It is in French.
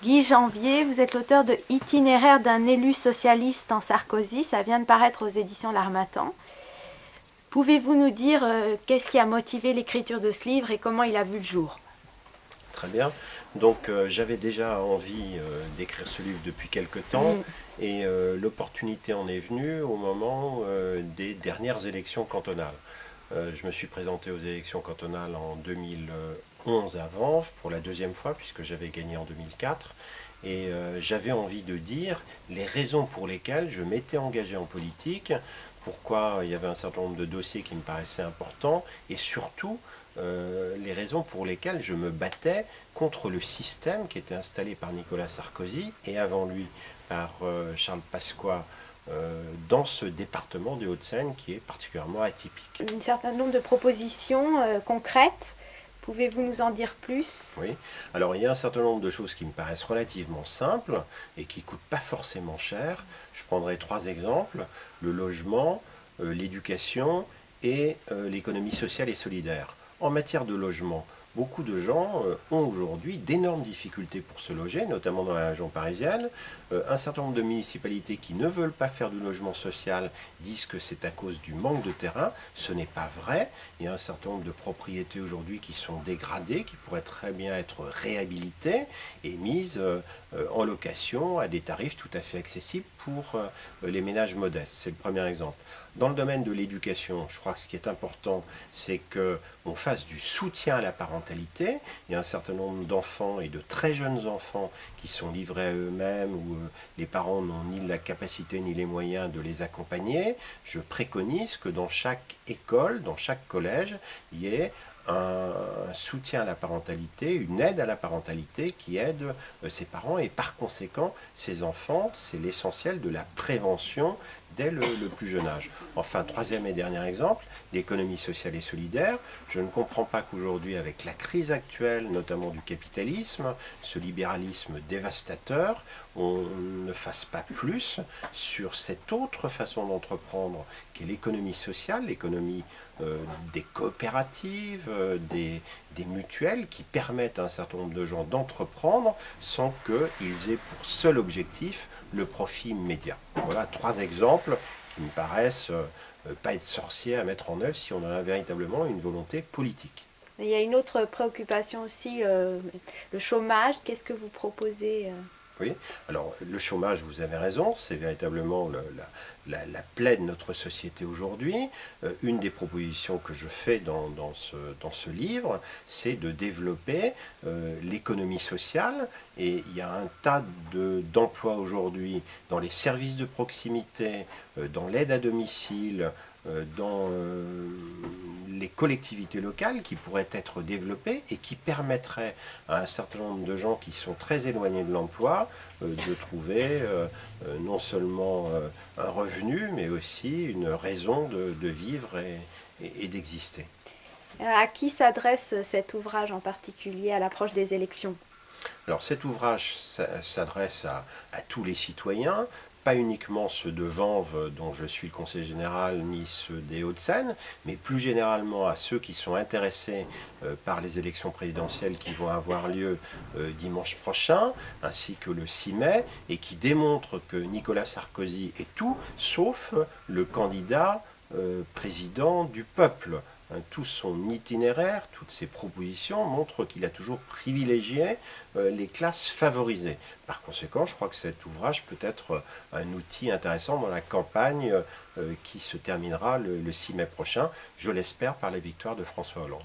Guy Janvier, vous êtes l'auteur de Itinéraire d'un élu socialiste en Sarkozy, ça vient de paraître aux éditions L'Harmattan. Pouvez-vous nous dire qu'est-ce qui a motivé l'écriture de ce livre et comment il a vu le jour? Très bien. Donc j'avais déjà envie d'écrire ce livre depuis quelque temps et l'opportunité en est venue au moment des dernières élections cantonales. Je me suis présenté aux élections cantonales en 2011 à Vanves pour la deuxième fois puisque j'avais gagné en 2004 et j'avais envie de dire les raisons pour lesquelles je m'étais engagé en politique, pourquoi il y avait un certain nombre de dossiers qui me paraissaient importants et surtout les raisons pour lesquelles je me battais contre le système qui était installé par Nicolas Sarkozy et avant lui par Charles Pasqua dans ce département des Hauts-de-Seine qui est particulièrement atypique. Un certain nombre de propositions concrètes. Pouvez-vous nous en dire plus? Oui, alors il y a un certain nombre de choses qui me paraissent relativement simples et qui ne coûtent pas forcément cher. Je prendrai 3 exemples, le logement, l'éducation et l'économie sociale et solidaire. En matière de logement, beaucoup de gens ont aujourd'hui d'énormes difficultés pour se loger, notamment dans la région parisienne. Un certain nombre de municipalités qui ne veulent pas faire du logement social disent que c'est à cause du manque de terrain. Ce n'est pas vrai. Il y a un certain nombre de propriétés aujourd'hui qui sont dégradées, qui pourraient très bien être réhabilitées et mises en location à des tarifs tout à fait accessibles pour les ménages modestes. C'est le premier exemple. Dans le domaine de l'éducation, je crois que ce qui est important, c'est qu'on fasse du soutien à la parentalité. Il y a un certain nombre d'enfants et de très jeunes enfants qui sont livrés à eux-mêmes où les parents n'ont ni la capacité ni les moyens de les accompagner. Je préconise que dans chaque école, dans chaque collège, il y ait un soutien à la parentalité, une aide à la parentalité qui aide ses parents et par conséquent ces enfants, c'est l'essentiel de la prévention dès le plus jeune âge. Enfin, troisième et dernier exemple, l'économie sociale et solidaire. Je ne comprends pas qu'aujourd'hui, avec la crise actuelle, notamment du capitalisme, ce libéralisme dévastateur, on ne fasse pas plus sur cette autre façon d'entreprendre qu'est l'économie sociale, l'économie des coopératives, des mutuelles qui permettent à un certain nombre de gens d'entreprendre sans qu'ils aient pour seul objectif le profit immédiat. Voilà 3 exemples qui me paraissent pas être sorciers à mettre en œuvre si on a véritablement une volonté politique. Il y a une autre préoccupation aussi, le chômage. Qu'est-ce que vous proposez? Oui, alors le chômage, vous avez raison, c'est véritablement la plaie de notre société aujourd'hui. Une des propositions que je fais dans ce livre, c'est de développer l'économie sociale. Et il y a un tas d'emplois aujourd'hui dans les services de proximité, dans l'aide à domicile, dans les collectivités locales qui pourraient être développées et qui permettraient à un certain nombre de gens qui sont très éloignés de l'emploi de trouver non seulement un revenu mais aussi une raison de vivre et d'exister. À qui s'adresse cet ouvrage en particulier à l'approche des élections? Alors cet ouvrage s'adresse à tous les citoyens, pas uniquement ceux de Vanves dont je suis le conseiller général, ni ceux des Hauts-de-Seine, mais plus généralement à ceux qui sont intéressés par les élections présidentielles qui vont avoir lieu dimanche prochain, ainsi que le 6 mai, et qui démontrent que Nicolas Sarkozy est tout sauf le candidat président du peuple. Tout son itinéraire, toutes ses propositions montrent qu'il a toujours privilégié les classes favorisées. Par conséquent, je crois que cet ouvrage peut être un outil intéressant dans la campagne qui se terminera le 6 mai prochain, je l'espère par la victoire de François Hollande.